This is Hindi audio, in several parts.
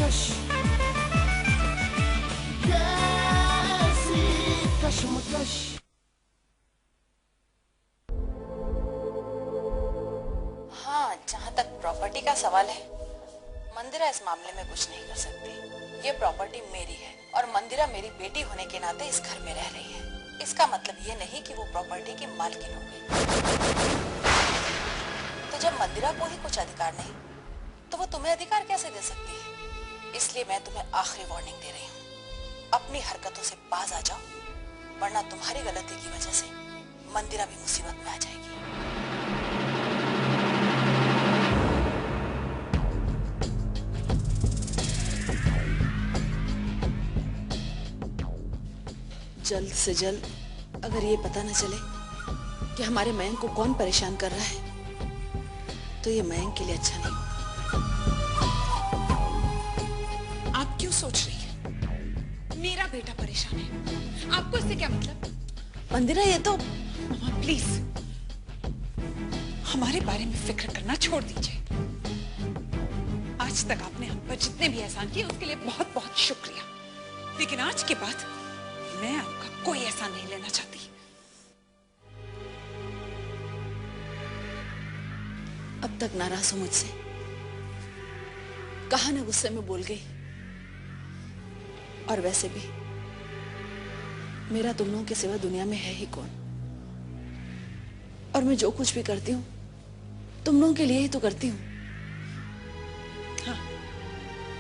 कशमकश, कैसी कशमकश। हाँ, जहाँ तक प्रॉपर्टी का सवाल है, मंदिरा इस मामले में कुछ नहीं कर सकती। ये प्रॉपर्टी मेरी है और मंदिरा मेरी बेटी होने के नाते इस घर में रह रही है। इसका मतलब ये नहीं कि वो प्रॉपर्टी की मालकिन हो गई। तो जब मंदिरा को ही कुछ अधिकार नहीं, तो वो तुम्हें अधिकार कैसे दे सकती है? इसलिए मैं तुम्हें आखिरी वार्निंग दे रही हूँ, अपनी हरकतों से बाज आ जाओ, वरना तुम्हारी गलती की वजह से मंदिरा भी मुसीबत में आ जाएगी। जल्द से जल्द अगर ये पता न चले कि हमारे मयंक को कौन परेशान कर रहा है, तो ये मयंक के लिए अच्छा नहीं होगा। आप क्यों सोच रही हैं? मेरा बेटा परेशान है, आपको इससे क्या मतलब? मंदिरा, ये तो मामा प्लीज हमारे बारे में फिक्र करना छोड़ दीजिए। आज तक आपने हम पर जितने भी एहसान किए उसके लिए बहुत बहुत शुक्रिया, लेकिन आज के बाद मैं आपका कोई एहसान नहीं लेना चाहती। अब तक नाराज हो मुझसे, कहा ना गुस्से में बोल गई। और वैसे भी मेरा तुम लोगों के सिवा दुनिया में है ही कौन? और मैं जो कुछ भी करती हूँ तुम लोगों के लिए ही तो करती हूँ। हाँ,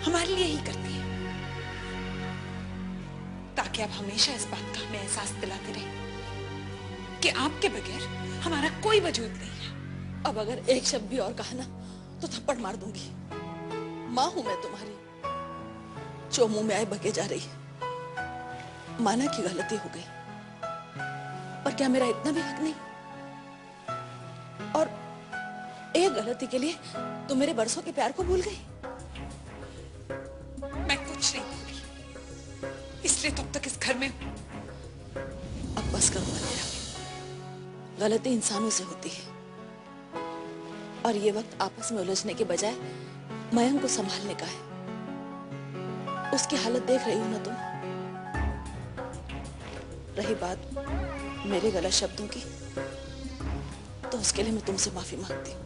हमारे लिए ही करती है, ताकि आप हमेशा इस बात का हमें एहसास दिलाते रहे कि आपके बगैर हमारा कोई वजूद नहीं है। अब अगर एक शब्द भी और कहा ना तो थप्पड़ मार दूंगी। माँ हूं मैं तुम्हारी, जो मुंह में आए बके जा रही है। माना की गलती हो गई, पर क्या मेरा इतना भी हक नहीं? और एक गलती के लिए तुम मेरे बरसों के प्यार को भूल गई। मैं कुछ नहीं भूली, इसलिए तब तक इस घर में हूं। अब बस करो मंदिरा, गलती इंसानों से होती है और ये वक्त आपस में उलझने के बजाय मयंक को संभालने का है। उसकी हालत देख रही हो ना तुम। रही बात मेरे गलत शब्दों की, तो उसके लिए मैं तुमसे माफी मांगती हूँ।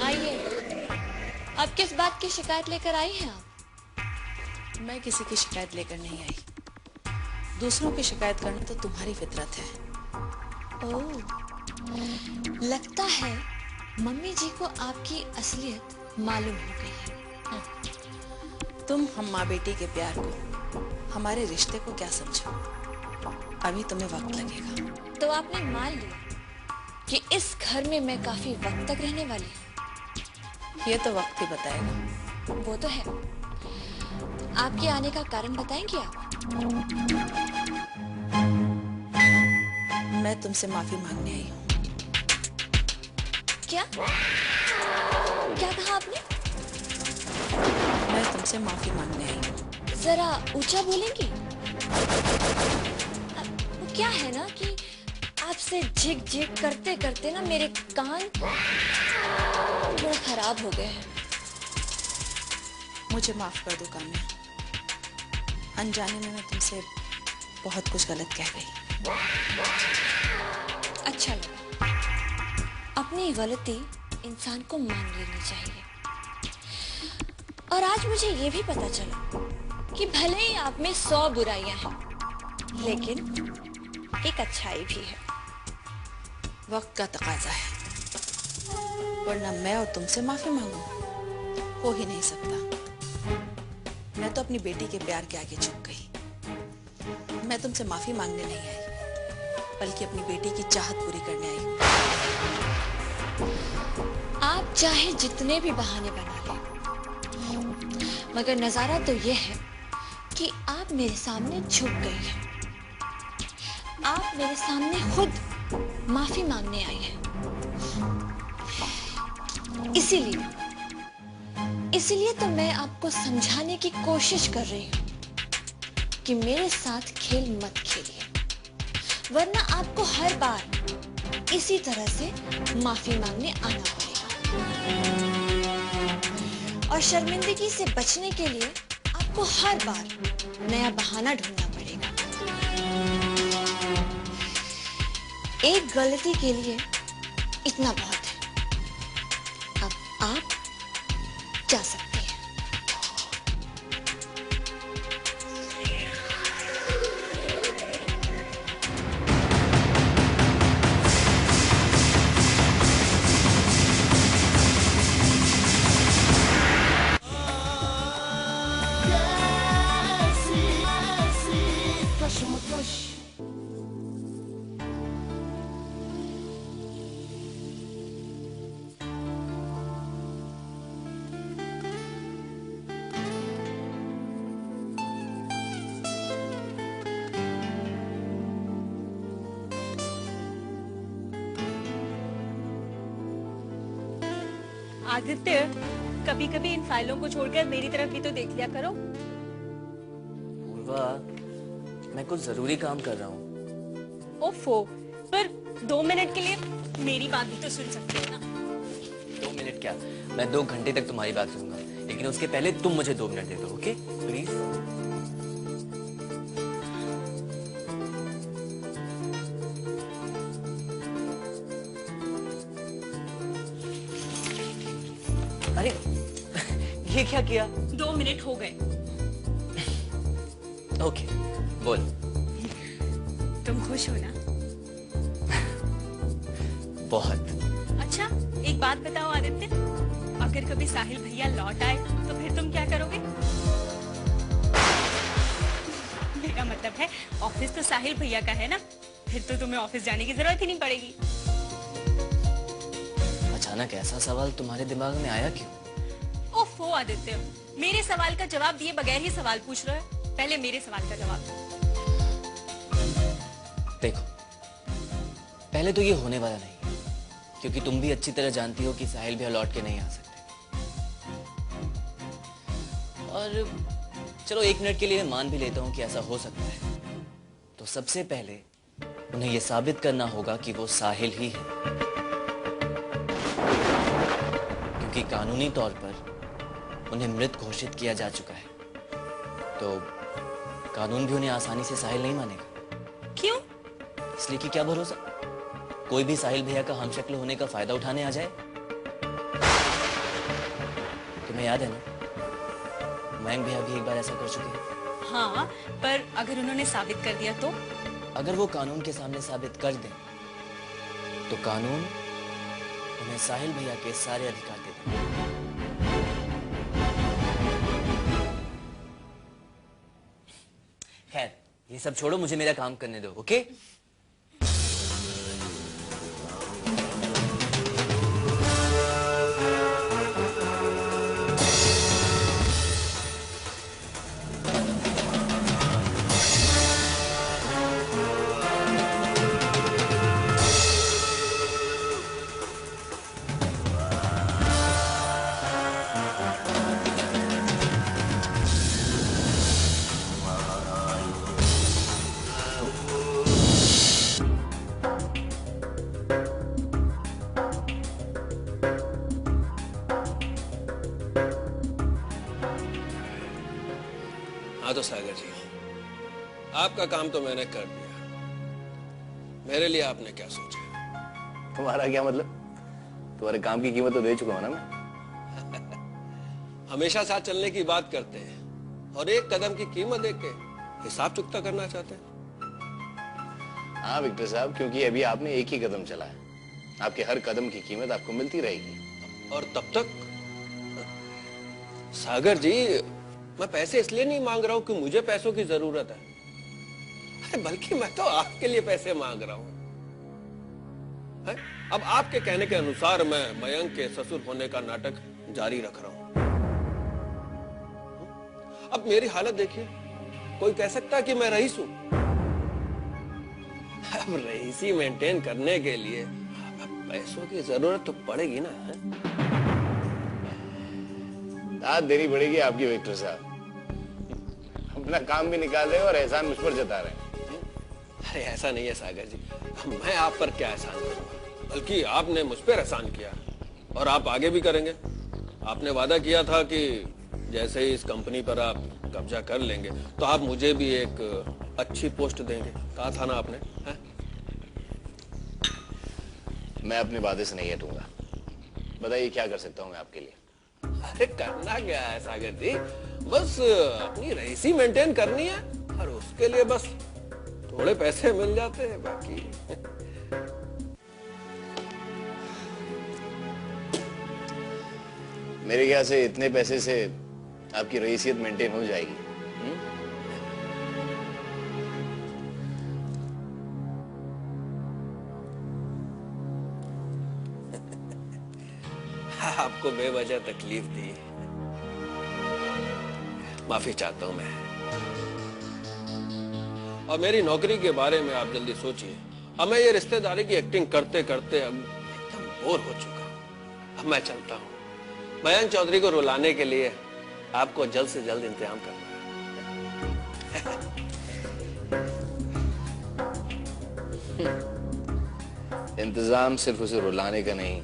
आइए, अब किस बात की शिकायत लेकर आई हैं आप? मैं किसी की शिकायत लेकर नहीं आई। दूसरों की शिकायत करना तो तुम्हारी फितरत है। ओह, लगता है मम्मी जी को आपकी असलियत मालूम हो गई है। तुम हम माँ बेटी के प्यार को, हमारे रिश्ते को क्या समझो? अभी तुम्हें वक्त लगेगा। तो आपने मान लिया कि इस घर में मैं काफी वक्त तक रहने वाली हूँ? ये तो वक्त ही बताएगा। वो तो है। आपके आने का कारण बताएंगे आप? मैं तुमसे माफी मांगने आई हूँ। क्या क्या कहा आपने? मैं तुमसे माफी मांगने आई हूँ। जरा ऊंचा बोलेंगी? वो क्या है ना कि आपसे झिक झिक करते करते ना मेरे कान थोड़ा खराब हो गए हैं। मुझे माफ कर दो काम्या, अनजाने में मैं तुमसे बहुत कुछ गलत कह गई। अच्छा लगा। अपनी गलती इंसान को मान लेनी चाहिए। और आज मुझे ये भी पता चला कि भले ही आप में 100 बुराइयां हैं, लेकिन एक अच्छाई भी है। वक्त का तकाजा है, वरना मैं और तुमसे माफी मांगू हो ही नहीं सकता। मैं तो अपनी बेटी के प्यार के आगे झुक गई। मैं तुमसे माफी मांगने नहीं आई, बल्कि अपनी बेटी की चाहत पूरी करने आई हूँ। आप चाहे जितने भी बहाने बना लें, मगर नजारा तो यह है कि आप मेरे सामने झुक गई हैं। आप मेरे सामने खुद माफी मांगने आई हैं। इसीलिए तो मैं आपको समझाने की कोशिश कर रही हूँ कि मेरे साथ खेल मत खेलिए, वरना आपको हर बार इसी तरह से माफी मांगने आना पड़ेगा। और शर्मिंदगी से बचने के लिए आपको हर बार नया बहाना ढूंढना पड़ेगा। एक गलती के लिए इतना बहुत है। अब आप जा सकते हैं। कशमकश आदित्य, कभी कभी इन फाइलों को छोड़कर मेरी तरफ भी तो देख लिया करो। पूर्वा, मैं कुछ जरूरी काम कर रहा हूँ। ओफो, पर 2 मिनट के लिए मेरी बात भी तो सुन सकते हैं ना। 2 मिनट क्या, मैं 2 घंटे तक तुम्हारी बात सुनूंगा, लेकिन उसके पहले तुम मुझे 2 मिनट दे दो, ओके? प्लीज। अरे ये क्या किया? 2 मिनट हो गए। ओके, बोल। तुम खुश हो ना? बहुत। अच्छा, एक बात बताओ आदित्य, अगर कभी साहिल भैया लौट आए तो फिर तुम क्या करोगे? मेरा मतलब है, ऑफिस तो साहिल भैया का है ना, फिर तो तुम्हें ऑफिस जाने की जरूरत ही नहीं पड़ेगी। अचानक ऐसा सवाल तुम्हारे दिमाग में आया क्यों? ओफो आदित्य, मेरे सवाल का जवाब दिए बगैर ही सवाल पूछ रहे हो। पहले मेरे सवाल का जवाब दो। देखो, पहले तो ये होने वाला नहीं, क्योंकि तुम भी अच्छी तरह जानती हो कि साहिल भैया लौट के नहीं आ सकते। और चलो 1 मिनट के लिए मान भी लेता हूं कि ऐसा हो सकता है, तो सबसे पहले उन्हें यह साबित करना होगा कि वो साहिल ही है, क्योंकि कानूनी तौर पर उन्हें मृत घोषित किया जा चुका है, तो कानून भी उन्हें आसानी से साहिल नहीं मानेगा। क्यों? इसलिए कि क्या भरोसा, कोई भी साहिल भैया का हमशक्ल होने का फायदा उठाने आ जाए। तुम्हें याद है ना, मयंक भैया भी एक बार ऐसा कर चुके हैं। हाँ, पर अगर उन्होंने साबित कर दिया तो? अगर वो कानून के सामने साबित कर दें, तो कानून उन्हें साहिल भैया के सारे अधिकार दे देगा। खैर, ये सब छोड़ो, मुझे मेरा काम करने दो, ओके? हाँ तो सागर जी, आपका काम तो मैंने कर दिया। मेरे लिए आपने क्या सोचा? तुम्हारा क्या मतलब? तुम्हारे काम की कीमत तो दे चुका हूं ना मैं। हमेशा साथ चलने की बात करते हैं और एक कदम की कीमत देख के हिसाब चुकता करना चाहते हैं। हाँ विक्टर साहब, क्योंकि अभी आपने एक ही कदम चला है, आपके हर कदम की कीमत आपको मिलती रहेगी। और तब तक सागर जी, मैं पैसे इसलिए नहीं मांग रहा हूं कि मुझे पैसों की जरूरत है, अरे बल्कि मैं तो आपके लिए पैसे मांग रहा हूं। अब आपके कहने के अनुसार मैं मयंक के ससुर होने का नाटक जारी रख रहा हूं। अब मेरी हालत देखिए, कोई कह सकता है कि मैं रईस हूं। अब रईसी मेंटेन करने के लिए पैसों की जरूरत तो पड़ेगी ना। दाद देनी पड़ेगी आपकी विक्टर साहब। अपना काम भी निकाल रहे हो और एहसान मुझ पर जता रहे हैं। अरे ऐसा नहीं है सागर जी, मैं आप पर क्या एहसान करूंगा, बल्कि आपने मुझ पर एहसान किया और आप आगे भी करेंगे। आपने वादा किया था कि जैसे ही इस कंपनी पर आप कब्जा कर लेंगे तो आप मुझे भी एक अच्छी पोस्ट देंगे, कहा था ना आपने, है? मैं अपने वादे से नहीं हटूंगा। बताइए क्या कर सकता हूं मैं आपके लिए? अरे करना क्या है सागर जी, बस अपनी रईसी मेंटेन करनी है और उसके लिए बस थोड़े पैसे मिल जाते हैं, बाकी मेरे ख्याल से इतने पैसे से आपकी रईसियत मेंटेन हो जाएगी। आपको बेवजह तकलीफ दी, माफी चाहता हूं मैं। और मेरी नौकरी के बारे में आप जल्दी सोचिए। अब मैं ये रिश्तेदारी की एक्टिंग करते करते अब एकदम बोर हो चुका। अब मैं चलता हूं। मयंक चौधरी को रुलाने के लिए आपको जल्द से जल्द इंतजाम करना है। इंतजाम सिर्फ उसे रुलाने का नहीं,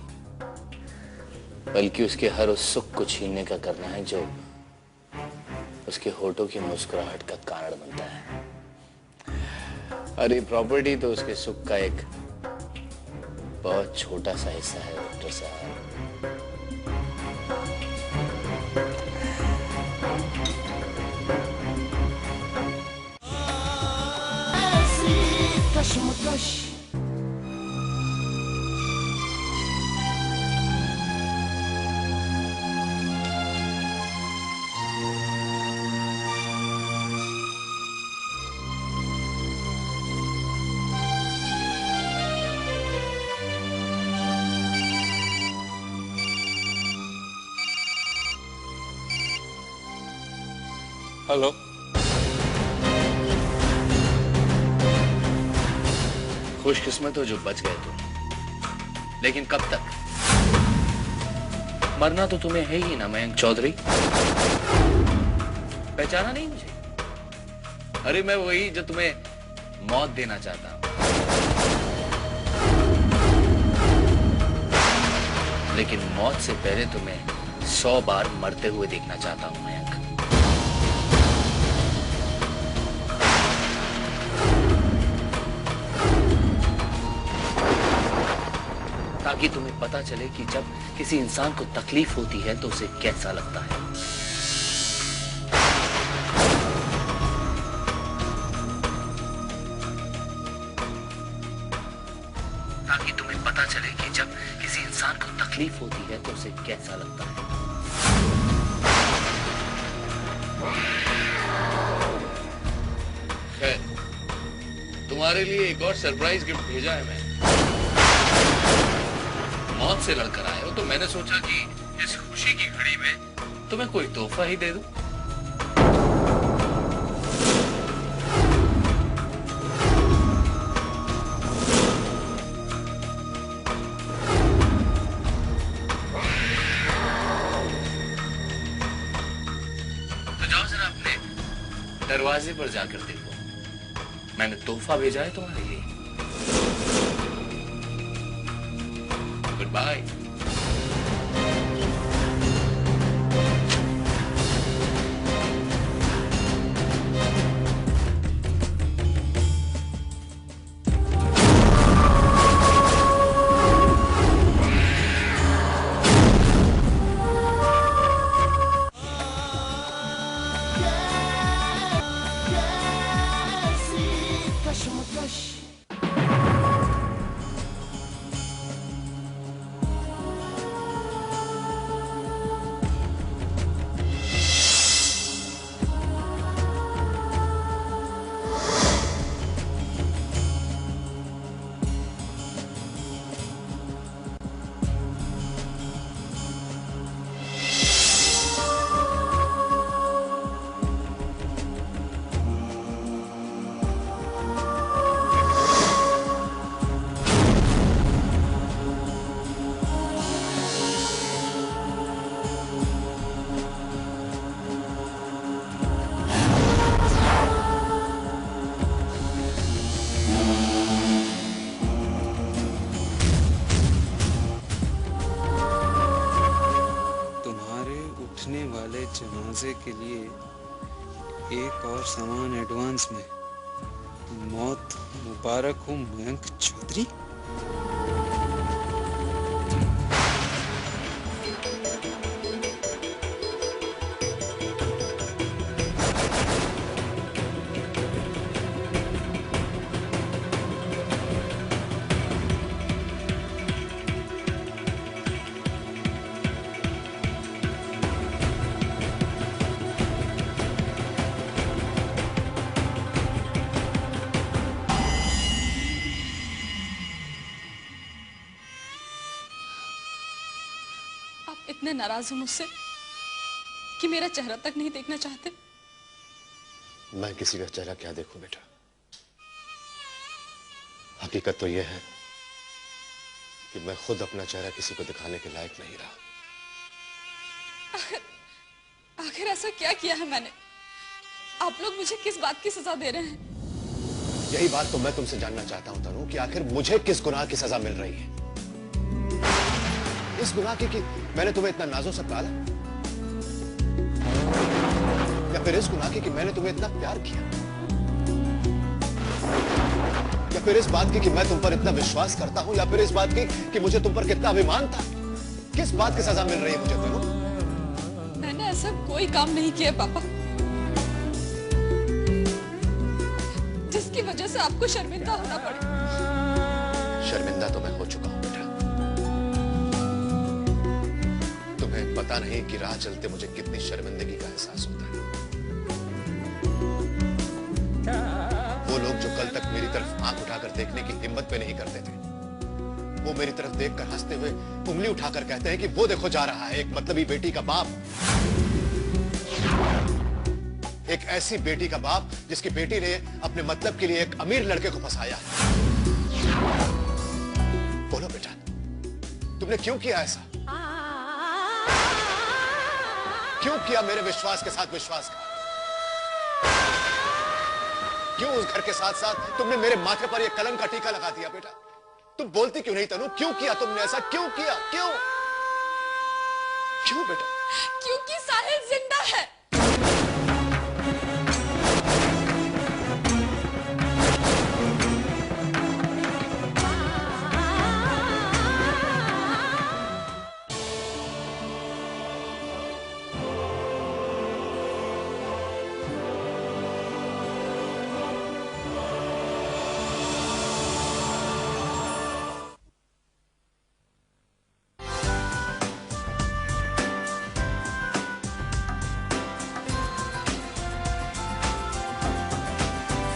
बल्कि उसके हर उस सुख को छीनने का करना है जो उसके होठों की मुस्कुराहट का कारण बनता है। अरे प्रॉपर्टी तो उसके सुख का एक बहुत छोटा सा हिस्सा है डॉक्टर साहब। कश्मकश हेलो, खुशकिस्मत हो जो बच गए तुम, लेकिन कब तक? मरना तो तुम्हें है ही ना मयंक चौधरी। पहचाना नहीं मुझे? अरे मैं वही जो तुम्हें मौत देना चाहता हूं, लेकिन मौत से पहले तुम्हें 100 बार मरते हुए देखना चाहता हूं मयंक। ताकि तुम्हें पता चले कि जब किसी इंसान को तकलीफ होती है तो उसे कैसा लगता है। ताकि तुम्हें पता चले कि जब किसी इंसान को तकलीफ होती है तो उसे कैसा लगता है। खैर, तुम्हारे लिए एक और सरप्राइज गिफ्ट भेजा है मैं। मौत से लड़कर आए हो तो मैंने सोचा कि इस खुशी की घड़ी में तुम्हें कोई तोहफा ही दे दूं। तो जाओ जरा अपने दरवाजे पर जाकर देखो, मैंने तोहफा भेजा है तुम्हारे लिए। Goodbye. पैसे के लिए एक और सामान एडवांस में। मौत मुबारक हो मयंक चौधरी। आप इतने नाराज हो मुझसे कि मेरा चेहरा तक नहीं देखना चाहते। मैं किसी का चेहरा क्या देखूं बेटा? हकीकत तो यह है कि मैं खुद अपना चेहरा किसी को दिखाने के लायक नहीं रहा। आखिर ऐसा क्या किया है मैंने? आप लोग मुझे किस बात की सजा दे रहे हैं? यही बात तो मैं तुमसे जानना चाहता हूं तनु, कि आखिर मुझे किस गुनाह की सजा मिल रही है? इस गुनाह की कि मैंने तुम्हें इतना नाजों से पाला, या फिर इस गुनाह की कि मैंने तुम्हें इतना प्यार किया, या फिर इस बात की कि मैं तुम पर इतना विश्वास करता हूं, या फिर इस बात की कि मुझे तुम पर कितना अभिमान था? किस बात की सजा मिल रही है मुझे तनु? मैंने ऐसा कोई काम नहीं किया पापा जिसकी वजह से आपको शर्मिंदा होना पड़े। शर्मिंदा तो मैं हो चुका हूं बेटा। तुम्हें पता नहीं कि राह चलते मुझे कितनी शर्मिंदगी का एहसास होता है। वो लोग जो कल तक मेरी तरफ आंख उठाकर देखने की हिम्मत पे नहीं करते थे, वो मेरी तरफ देखकर हंसते हुए उंगली उठाकर कहते हैं कि वो देखो जा रहा है एक मतलबी बेटी का बाप, एक ऐसी बेटी का बाप जिसकी बेटी ने अपने मतलब के लिए एक अमीर लड़के को फंसाया। बोलो बेटा, तुमने क्यों किया ऐसा? क्यों किया मेरे विश्वास के साथ विश्वासघात? क्यों उस घर के साथ साथ तुमने मेरे माथे पर यह कलंक का टीका लगा दिया बेटा? तुम बोलती क्यों नहीं तनु? क्यों किया तुमने ऐसा? क्यों किया? क्यों? क्यों बेटा? क्योंकि साहिल जिंदा है।